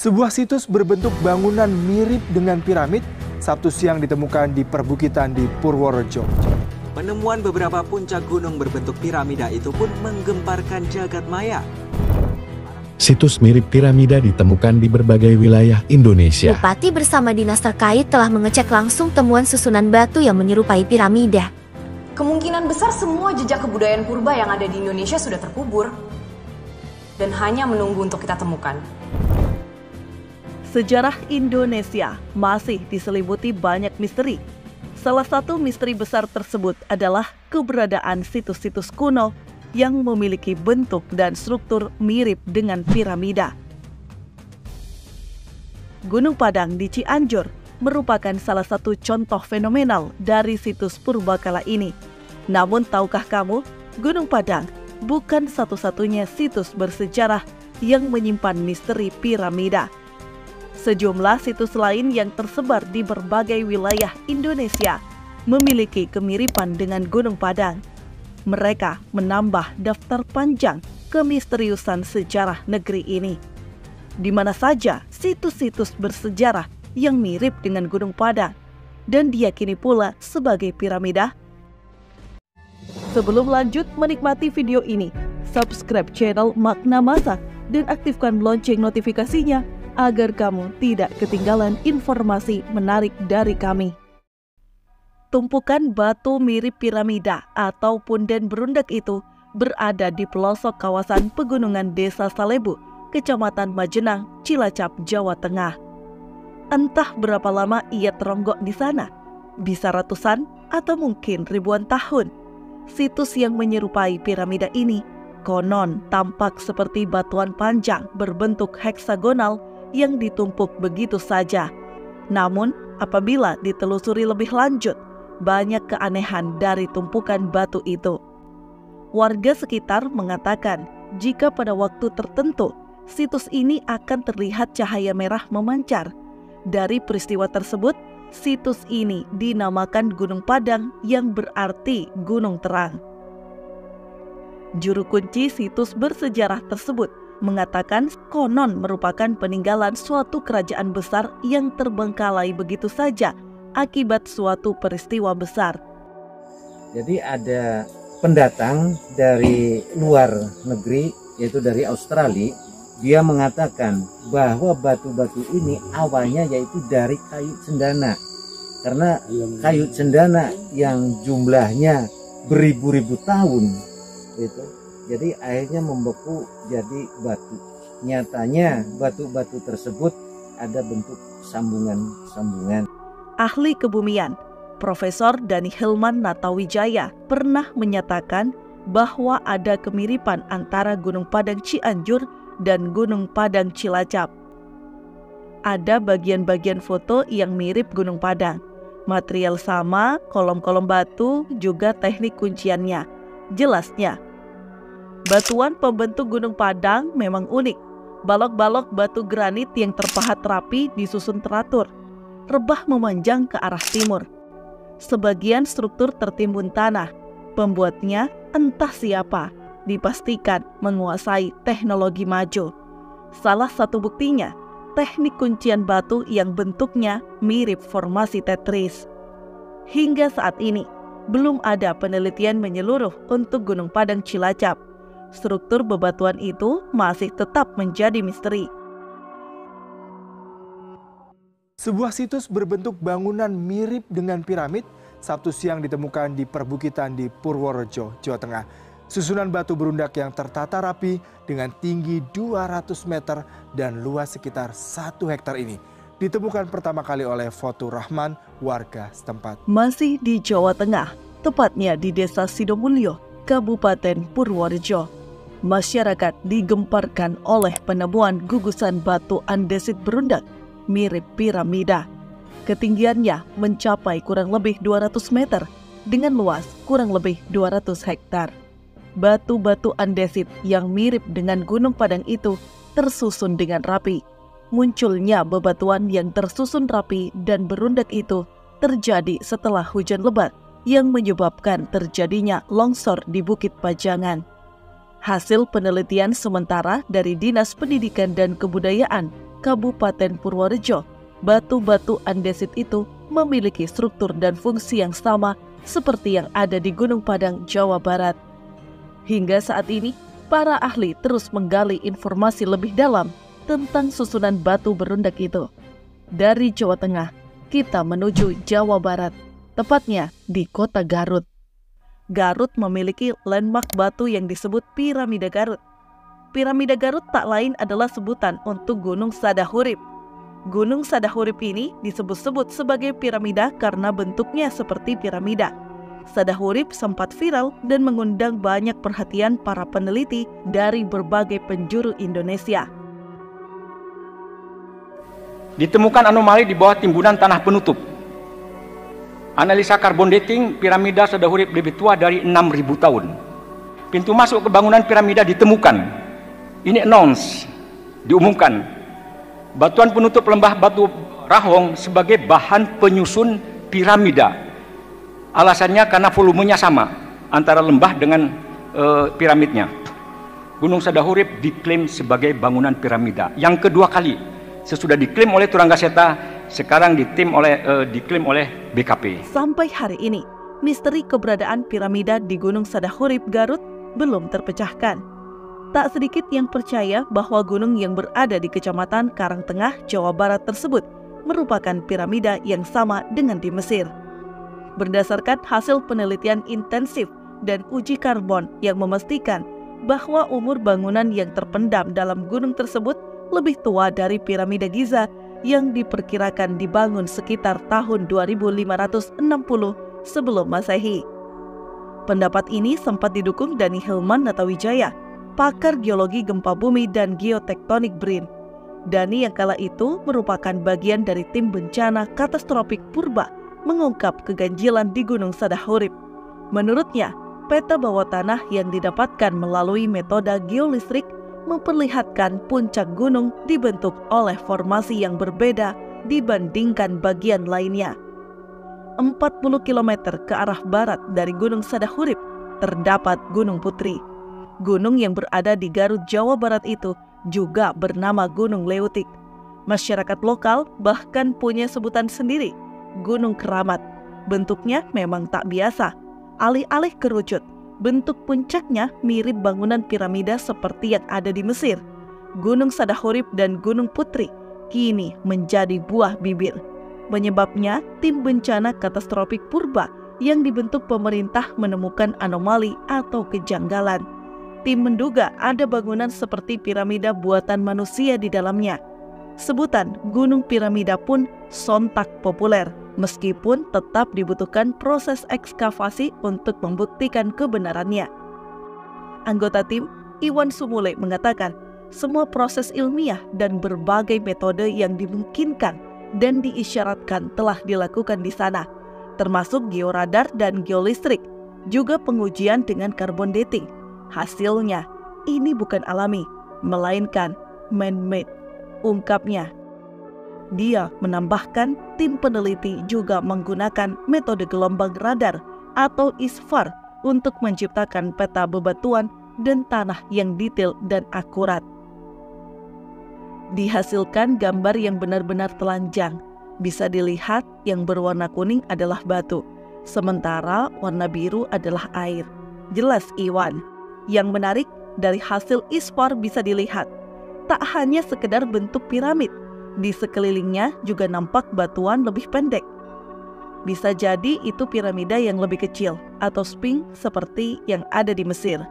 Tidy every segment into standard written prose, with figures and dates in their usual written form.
Sebuah situs berbentuk bangunan mirip dengan piramid Sabtu siang ditemukan di perbukitan di Purworejo. Penemuan beberapa puncak gunung berbentuk piramida itu pun menggemparkan jagat maya. Situs mirip piramida ditemukan di berbagai wilayah Indonesia. Bupati bersama dinas terkait telah mengecek langsung temuan susunan batu yang menyerupai piramida. Kemungkinan besar semua jejak kebudayaan purba yang ada di Indonesia sudah terkubur dan hanya menunggu untuk kita temukan. Sejarah Indonesia masih diselimuti banyak misteri. Salah satu misteri besar tersebut adalah keberadaan situs-situs kuno yang memiliki bentuk dan struktur mirip dengan piramida. Gunung Padang di Cianjur merupakan salah satu contoh fenomenal dari situs purbakala ini. Namun tahukah kamu, Gunung Padang bukan satu-satunya situs bersejarah yang menyimpan misteri piramida. Sejumlah situs lain yang tersebar di berbagai wilayah Indonesia memiliki kemiripan dengan Gunung Padang. Mereka menambah daftar panjang kemisteriusan sejarah negeri ini. Di mana saja situs-situs bersejarah yang mirip dengan Gunung Padang dan diyakini pula sebagai piramida. Sebelum lanjut menikmati video ini, subscribe channel Makna Masak dan aktifkan lonceng notifikasinya agar kamu tidak ketinggalan informasi menarik dari kami. Tumpukan batu mirip piramida atau punden berundak itu berada di pelosok kawasan pegunungan Desa Salebu, Kecamatan Majenang, Cilacap, Jawa Tengah. Entah berapa lama ia teronggok di sana, bisa ratusan atau mungkin ribuan tahun. Situs yang menyerupai piramida ini konon tampak seperti batuan panjang berbentuk heksagonal yang ditumpuk begitu saja. Namun, apabila ditelusuri lebih lanjut, banyak keanehan dari tumpukan batu itu. Warga sekitar mengatakan jika pada waktu tertentu situs ini akan terlihat cahaya merah memancar. Dari peristiwa tersebut, situs ini dinamakan Gunung Padang yang berarti gunung terang. Juru kunci situs bersejarah tersebut mengatakan konon merupakan peninggalan suatu kerajaan besar yang terbengkalai begitu saja akibat suatu peristiwa besar. Jadi ada pendatang dari luar negeri, yaitu dari Australia. Dia mengatakan bahwa batu-batu ini awalnya yaitu dari kayu cendana. Karena kayu cendana yang jumlahnya beribu-ribu tahun itu, jadi akhirnya membeku jadi batu. Nyatanya batu-batu tersebut ada bentuk sambungan-sambungan. Ahli kebumian, Profesor Dani Hilman Natawijaya pernah menyatakan bahwa ada kemiripan antara Gunung Padang Cianjur dan Gunung Padang Cilacap. Ada bagian-bagian foto yang mirip Gunung Padang. Material sama, kolom-kolom batu, juga teknik kunciannya. Jelasnya, batuan pembentuk Gunung Padang memang unik. Balok-balok batu granit yang terpahat rapi disusun teratur. Rebah memanjang ke arah timur. Sebagian struktur tertimbun tanah. Pembuatnya entah siapa, dipastikan menguasai teknologi maju. Salah satu buktinya, teknik kuncian batu yang bentuknya mirip formasi Tetris. Hingga saat ini, belum ada penelitian menyeluruh untuk Gunung Padang Cilacap. Struktur bebatuan itu masih tetap menjadi misteri. Sebuah situs berbentuk bangunan mirip dengan piramid Sabtu siang ditemukan di perbukitan di Purworejo, Jawa Tengah. Susunan batu berundak yang tertata rapi dengan tinggi 200 meter dan luas sekitar 1 hektar ini ditemukan pertama kali oleh Fotur Rahman, warga setempat. Masih di Jawa Tengah, tepatnya di Desa Sidomulyo, Kabupaten Purworejo. Masyarakat digemparkan oleh penemuan gugusan batu andesit berundak mirip piramida. Ketinggiannya mencapai kurang lebih 200 meter dengan luas kurang lebih 200 hektar. Batu-batu andesit yang mirip dengan Gunung Padang itu tersusun dengan rapi. Munculnya bebatuan yang tersusun rapi dan berundak itu terjadi setelah hujan lebat yang menyebabkan terjadinya longsor di Bukit Pajangan. Hasil penelitian sementara dari Dinas Pendidikan dan Kebudayaan Kabupaten Purworejo, batu-batu andesit itu memiliki struktur dan fungsi yang sama seperti yang ada di Gunung Padang, Jawa Barat. Hingga saat ini, para ahli terus menggali informasi lebih dalam tentang susunan batu berundak itu. Dari Jawa Tengah, kita menuju Jawa Barat, tepatnya di kota Garut. Garut memiliki landmark batu yang disebut Piramida Garut. Piramida Garut tak lain adalah sebutan untuk Gunung Sadahurip. Gunung Sadahurip ini disebut-sebut sebagai piramida karena bentuknya seperti piramida. Sadahurip sempat viral dan mengundang banyak perhatian para peneliti dari berbagai penjuru Indonesia. Ditemukan anomali di bawah timbunan tanah penutup. Analisa karbon dating piramida Sadahurip lebih tua dari 6.000 tahun. Pintu masuk ke bangunan piramida ditemukan. Ini announce, diumumkan. Batuan penutup lembah Batu Rahong sebagai bahan penyusun piramida. Alasannya karena volumenya sama antara lembah dengan piramidnya. Gunung Sadahurip diklaim sebagai bangunan piramida. Yang kedua kali sesudah diklaim oleh Turanggaseta, sekarang diklaim oleh BKP. Sampai hari ini, misteri keberadaan piramida di Gunung Sadahurip Garut belum terpecahkan. Tak sedikit yang percaya bahwa gunung yang berada di Kecamatan Karangtengah, Jawa Barat tersebut merupakan piramida yang sama dengan di Mesir. Berdasarkan hasil penelitian intensif dan uji karbon yang memastikan bahwa umur bangunan yang terpendam dalam gunung tersebut lebih tua dari piramida Giza yang diperkirakan dibangun sekitar tahun 2560 sebelum Masehi. Pendapat ini sempat didukung Dani Hilman Natawijaya, pakar geologi gempa bumi dan geotektonik BRIN. Dani yang kala itu merupakan bagian dari tim bencana katastrofik purba mengungkap keganjilan di Gunung Sadahurip. Menurutnya, peta bawah tanah yang didapatkan melalui metode geolistrik memperlihatkan puncak gunung dibentuk oleh formasi yang berbeda dibandingkan bagian lainnya. 40 km ke arah barat dari Gunung Sadahurip terdapat Gunung Putri. Gunung yang berada di Garut, Jawa Barat itu juga bernama Gunung Leutik. Masyarakat lokal bahkan punya sebutan sendiri, Gunung Keramat. Bentuknya memang tak biasa, alih-alih kerucut. Bentuk puncaknya mirip bangunan piramida seperti yang ada di Mesir. Gunung Sadahurip dan Gunung Putri kini menjadi buah bibir. Penyebabnya, tim bencana katastrofik purba yang dibentuk pemerintah menemukan anomali atau kejanggalan. Tim menduga ada bangunan seperti piramida buatan manusia di dalamnya. Sebutan Gunung Piramida pun sontak populer, meskipun tetap dibutuhkan proses ekskavasi untuk membuktikan kebenarannya. Anggota tim, Iwan Sumule, mengatakan semua proses ilmiah dan berbagai metode yang dimungkinkan dan diisyaratkan telah dilakukan di sana, termasuk georadar dan geolistrik, juga pengujian dengan carbon dating. Hasilnya, ini bukan alami, melainkan man-made, ungkapnya. Dia menambahkan tim peneliti juga menggunakan metode gelombang radar atau ISFAR untuk menciptakan peta bebatuan dan tanah yang detail dan akurat. Dihasilkan gambar yang benar-benar telanjang. Bisa dilihat yang berwarna kuning adalah batu, sementara warna biru adalah air. Jelas Iwan. Yang menarik dari hasil ISFAR bisa dilihat, tak hanya sekedar bentuk piramid, di sekelilingnya juga nampak batuan lebih pendek. Bisa jadi itu piramida yang lebih kecil atau sphinx seperti yang ada di Mesir.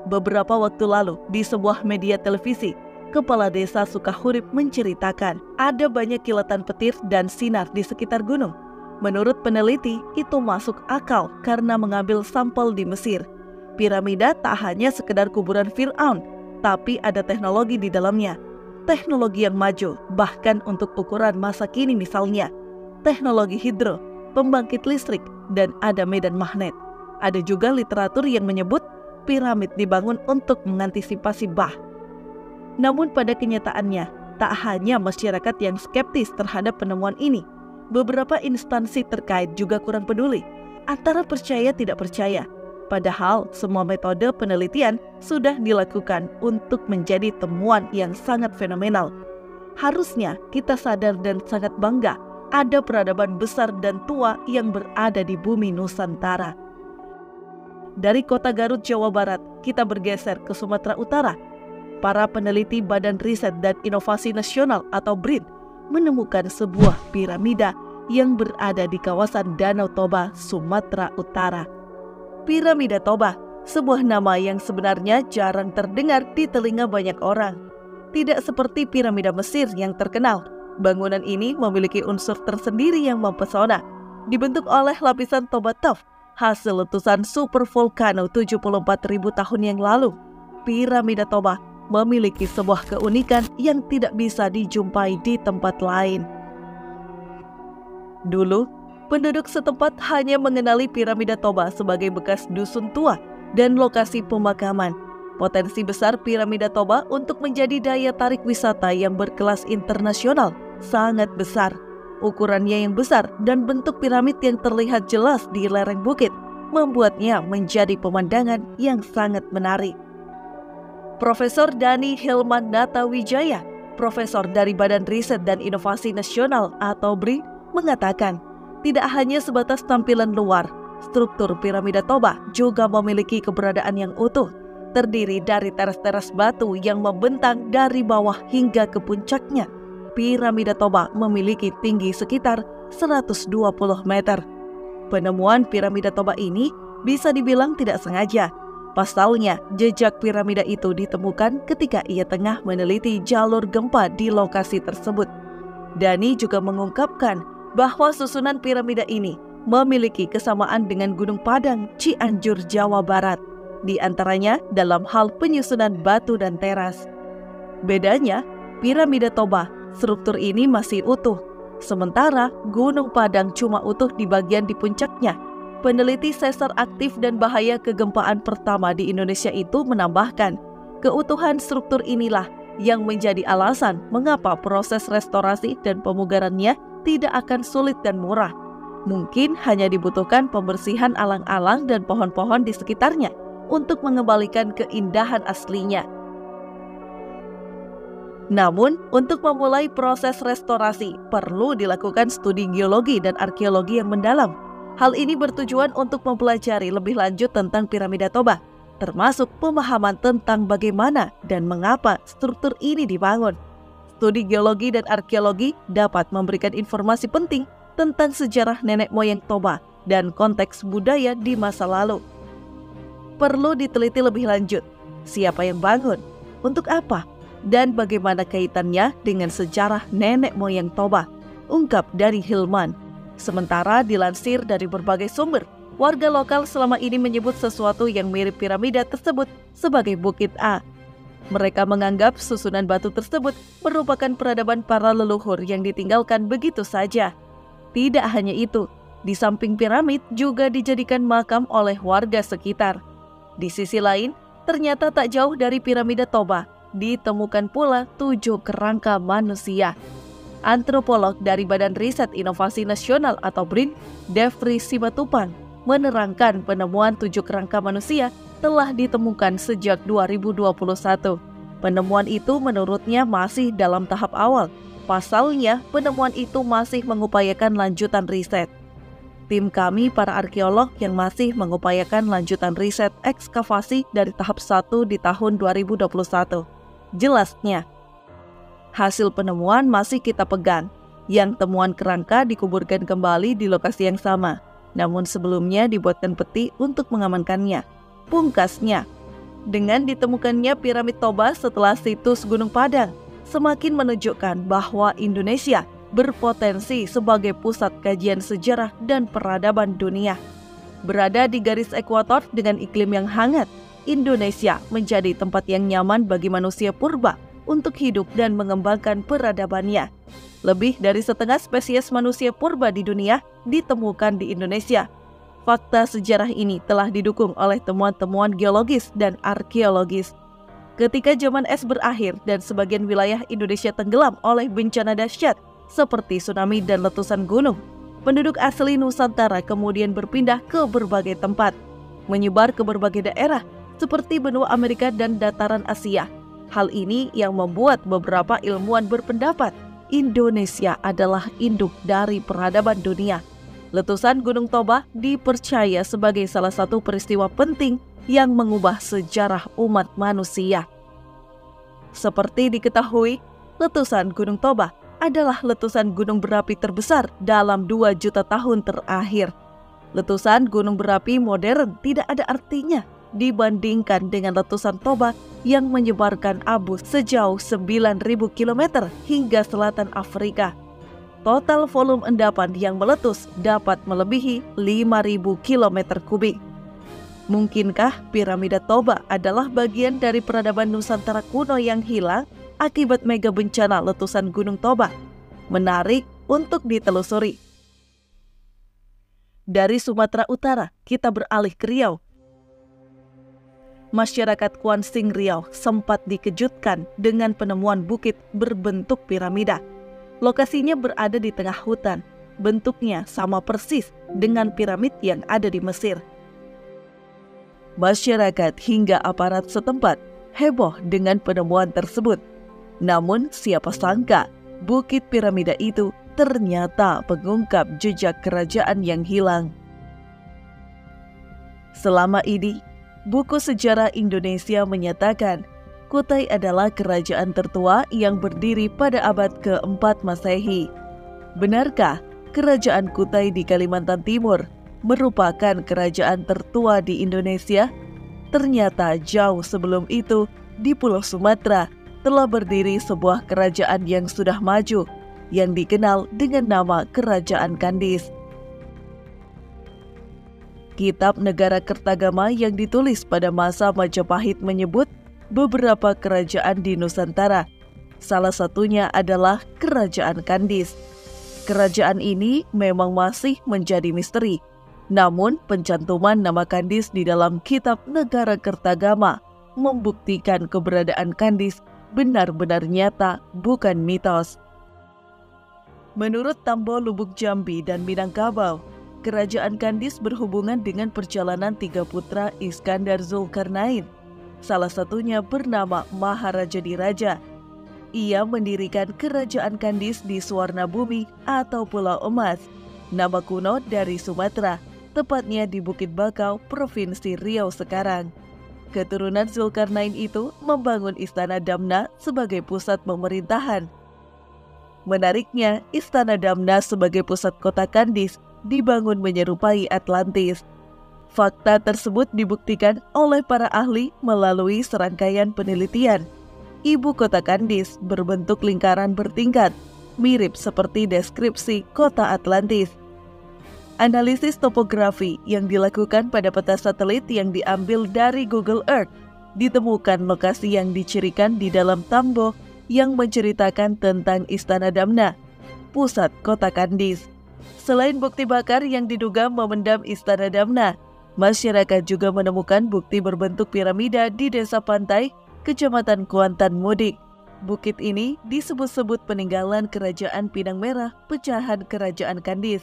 Beberapa waktu lalu di sebuah media televisi, Kepala Desa Sukahurip menceritakan ada banyak kilatan petir dan sinar di sekitar gunung. Menurut peneliti, itu masuk akal karena mengambil sampel di Mesir. Piramida tak hanya sekedar kuburan Fir'aun, tapi ada teknologi di dalamnya. Teknologi yang maju, bahkan untuk ukuran masa kini misalnya. Teknologi hidro, pembangkit listrik, dan ada medan magnet. Ada juga literatur yang menyebut piramid dibangun untuk mengantisipasi bah. Namun pada kenyataannya, tak hanya masyarakat yang skeptis terhadap penemuan ini. Beberapa instansi terkait juga kurang peduli, antara percaya tidak percaya. Padahal semua metode penelitian sudah dilakukan untuk menjadi temuan yang sangat fenomenal. Harusnya kita sadar dan sangat bangga ada peradaban besar dan tua yang berada di bumi Nusantara. Dari kota Garut, Jawa Barat, kita bergeser ke Sumatera Utara. Para peneliti Badan Riset dan Inovasi Nasional atau BRIN menemukan sebuah piramida yang berada di kawasan Danau Toba, Sumatera Utara. Piramida Toba, sebuah nama yang sebenarnya jarang terdengar di telinga banyak orang. Tidak seperti piramida Mesir yang terkenal, bangunan ini memiliki unsur tersendiri yang mempesona. Dibentuk oleh lapisan Toba Tuff, hasil letusan supervolcano 74.000 tahun yang lalu. Piramida Toba memiliki sebuah keunikan yang tidak bisa dijumpai di tempat lain. Dulu, penduduk setempat hanya mengenali piramida Toba sebagai bekas dusun tua dan lokasi pemakaman. Potensi besar piramida Toba untuk menjadi daya tarik wisata yang berkelas internasional sangat besar. Ukurannya yang besar dan bentuk piramid yang terlihat jelas di lereng bukit membuatnya menjadi pemandangan yang sangat menarik. Profesor Dani Hilman Natawijaya, profesor dari Badan Riset dan Inovasi Nasional atau BRIN, mengatakan tidak hanya sebatas tampilan luar, struktur piramida Toba juga memiliki keberadaan yang utuh, terdiri dari teras-teras batu yang membentang dari bawah hingga ke puncaknya. Piramida Toba memiliki tinggi sekitar 120 meter. Penemuan piramida Toba ini bisa dibilang tidak sengaja. Pasalnya, jejak piramida itu ditemukan ketika ia tengah meneliti jalur gempa di lokasi tersebut. Dani juga mengungkapkan bahwa susunan piramida ini memiliki kesamaan dengan Gunung Padang, Cianjur, Jawa Barat, di antaranya dalam hal penyusunan batu dan teras. Bedanya, piramida Toba, struktur ini masih utuh, sementara Gunung Padang cuma utuh di bagian di puncaknya. Peneliti sesar aktif dan bahaya kegempaan pertama di Indonesia itu menambahkan, keutuhan struktur inilah yang menjadi alasan mengapa proses restorasi dan pemugarannya tidak akan sulit dan murah. Mungkin hanya dibutuhkan pembersihan alang-alang dan pohon-pohon di sekitarnya untuk mengembalikan keindahan aslinya. Namun, untuk memulai proses restorasi, perlu dilakukan studi geologi dan arkeologi yang mendalam. Hal ini bertujuan untuk mempelajari lebih lanjut tentang piramida Toba, termasuk pemahaman tentang bagaimana dan mengapa struktur ini dibangun. Studi geologi dan arkeologi dapat memberikan informasi penting tentang sejarah nenek moyang Toba dan konteks budaya di masa lalu. Perlu diteliti lebih lanjut, siapa yang bangun, untuk apa, dan bagaimana kaitannya dengan sejarah nenek moyang Toba, ungkap dari Hilman. Sementara dilansir dari berbagai sumber, warga lokal selama ini menyebut sesuatu yang mirip piramida tersebut sebagai Bukit A. Mereka menganggap susunan batu tersebut merupakan peradaban para leluhur yang ditinggalkan begitu saja. Tidak hanya itu, di samping piramid juga dijadikan makam oleh warga sekitar. Di sisi lain, ternyata tak jauh dari piramida Toba, ditemukan pula 7 kerangka manusia. Antropolog dari Badan Riset Inovasi Nasional atau BRIN, Devri Simatupang, menerangkan penemuan 7 kerangka manusia telah ditemukan sejak 2021. Penemuan itu menurutnya masih dalam tahap awal. Pasalnya, penemuan itu masih mengupayakan lanjutan riset. Tim kami para arkeolog yang masih mengupayakan lanjutan riset ekskavasi dari tahap 1 di tahun 2021. Jelasnya, hasil penemuan masih kita pegang. Yang temuan kerangka dikuburkan kembali di lokasi yang sama, namun sebelumnya dibuatkan peti untuk mengamankannya. Pungkasnya, dengan ditemukannya piramid Toba setelah situs Gunung Padang, semakin menunjukkan bahwa Indonesia berpotensi sebagai pusat kajian sejarah dan peradaban dunia. Berada di garis ekuator dengan iklim yang hangat, Indonesia menjadi tempat yang nyaman bagi manusia purba untuk hidup dan mengembangkan peradabannya. Lebih dari setengah spesies manusia purba di dunia ditemukan di Indonesia. Fakta sejarah ini telah didukung oleh temuan-temuan geologis dan arkeologis. Ketika zaman es berakhir dan sebagian wilayah Indonesia tenggelam oleh bencana dahsyat seperti tsunami dan letusan gunung, penduduk asli Nusantara kemudian berpindah ke berbagai tempat. menyebar ke berbagai daerah seperti benua Amerika dan dataran Asia. Hal ini yang membuat beberapa ilmuwan berpendapat Indonesia adalah induk dari peradaban dunia. Letusan Gunung Toba dipercaya sebagai salah satu peristiwa penting yang mengubah sejarah umat manusia. Seperti diketahui, letusan Gunung Toba adalah letusan gunung berapi terbesar dalam 2 juta tahun terakhir. Letusan gunung berapi modern tidak ada artinya dibandingkan dengan letusan Toba yang menyebarkan abu sejauh 9.000 km hingga selatan Afrika. Total volume endapan yang meletus dapat melebihi 5.000 km kubik. Mungkinkah piramida Toba adalah bagian dari peradaban Nusantara kuno yang hilang akibat mega bencana letusan Gunung Toba? Menarik untuk ditelusuri. Dari Sumatera Utara, kita beralih ke Riau. Masyarakat Kuansing Riau sempat dikejutkan dengan penemuan bukit berbentuk piramida. Lokasinya berada di tengah hutan. Bentuknya sama persis dengan piramid yang ada di Mesir. Masyarakat hingga aparat setempat heboh dengan penemuan tersebut. Namun siapa sangka bukit piramida itu ternyata mengungkap jejak kerajaan yang hilang. Selama ini, buku sejarah Indonesia menyatakan Kutai adalah kerajaan tertua yang berdiri pada abad ke-4 Masehi. Benarkah kerajaan Kutai di Kalimantan Timur merupakan kerajaan tertua di Indonesia? Ternyata jauh sebelum itu, di Pulau Sumatera telah berdiri sebuah kerajaan yang sudah maju, yang dikenal dengan nama Kerajaan Kandis. Kitab Negara Kertagama yang ditulis pada masa Majapahit menyebut beberapa kerajaan di Nusantara. Salah satunya adalah Kerajaan Kandis. Kerajaan ini memang masih menjadi misteri. Namun pencantuman nama Kandis di dalam Kitab Negara Kertagama membuktikan keberadaan Kandis benar-benar nyata, bukan mitos. Menurut Tambo Lubuk Jambi dan Minangkabau, Kerajaan Kandis berhubungan dengan perjalanan 3 putra Iskandar Zulkarnain. Salah satunya bernama Maharaja Diraja. Ia mendirikan Kerajaan Kandis di Suwarna Bumi atau Pulau Emas, nama kuno dari Sumatera, tepatnya di Bukit Bakau, Provinsi Riau sekarang. Keturunan Zulkarnain itu membangun Istana Damna sebagai pusat pemerintahan. Menariknya, Istana Damna sebagai pusat kota Kandis dibangun menyerupai Atlantis. Fakta tersebut dibuktikan oleh para ahli melalui serangkaian penelitian. Ibu kota Kandis berbentuk lingkaran bertingkat, mirip seperti deskripsi kota Atlantis. Analisis topografi yang dilakukan pada peta satelit yang diambil dari Google Earth ditemukan lokasi yang dicirikan di dalam tambo yang menceritakan tentang Istana Damna, pusat kota Kandis. Selain bukti bakar yang diduga memendam Istana Damna, masyarakat juga menemukan bukti berbentuk piramida di Desa Pantai, Kecamatan Kuantan Mudik. Bukit ini disebut-sebut peninggalan Kerajaan Pinang Merah, pecahan Kerajaan Kandis.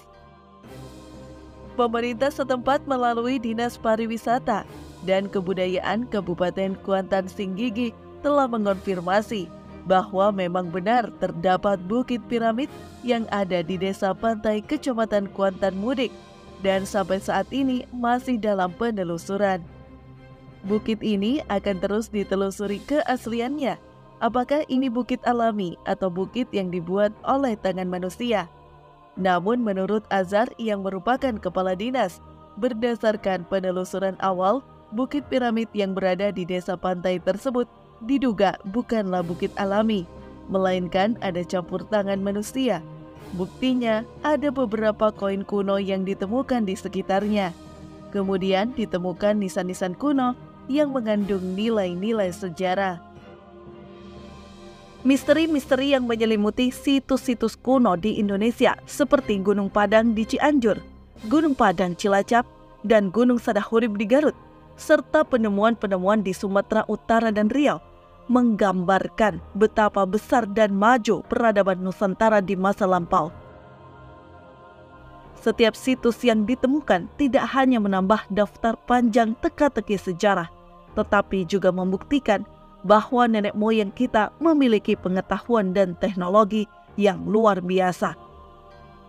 Pemerintah setempat melalui Dinas Pariwisata dan Kebudayaan Kabupaten Kuantan Singgigi telah mengonfirmasi bahwa memang benar terdapat bukit piramid yang ada di Desa Pantai, Kecamatan Kuantan Mudik, dan sampai saat ini masih dalam penelusuran. Bukit ini akan terus ditelusuri keasliannya. Apakah ini bukit alami atau bukit yang dibuat oleh tangan manusia? Namun menurut Azhar yang merupakan kepala dinas, berdasarkan penelusuran awal, bukit piramid yang berada di Desa Pantai tersebut diduga bukanlah bukit alami, melainkan ada campur tangan manusia. Buktinya, ada beberapa koin kuno yang ditemukan di sekitarnya. Kemudian ditemukan nisan-nisan kuno yang mengandung nilai-nilai sejarah. Misteri-misteri yang menyelimuti situs-situs kuno di Indonesia seperti Gunung Padang di Cianjur, Gunung Padang Cilacap, dan Gunung Sadahurib di Garut, serta penemuan-penemuan di Sumatera Utara dan Riau, menggambarkan betapa besar dan maju peradaban Nusantara di masa lampau. Setiap situs yang ditemukan tidak hanya menambah daftar panjang teka-teki sejarah, tetapi juga membuktikan bahwa nenek moyang kita memiliki pengetahuan dan teknologi yang luar biasa.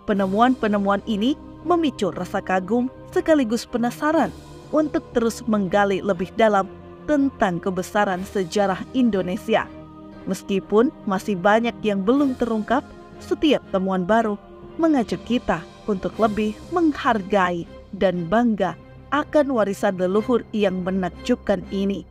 Penemuan-penemuan ini memicu rasa kagum sekaligus penasaran untuk terus menggali lebih dalam tentang kebesaran sejarah Indonesia. Meskipun masih banyak yang belum terungkap, setiap temuan baru mengajak kita untuk lebih menghargai dan bangga akan warisan leluhur yang menakjubkan ini.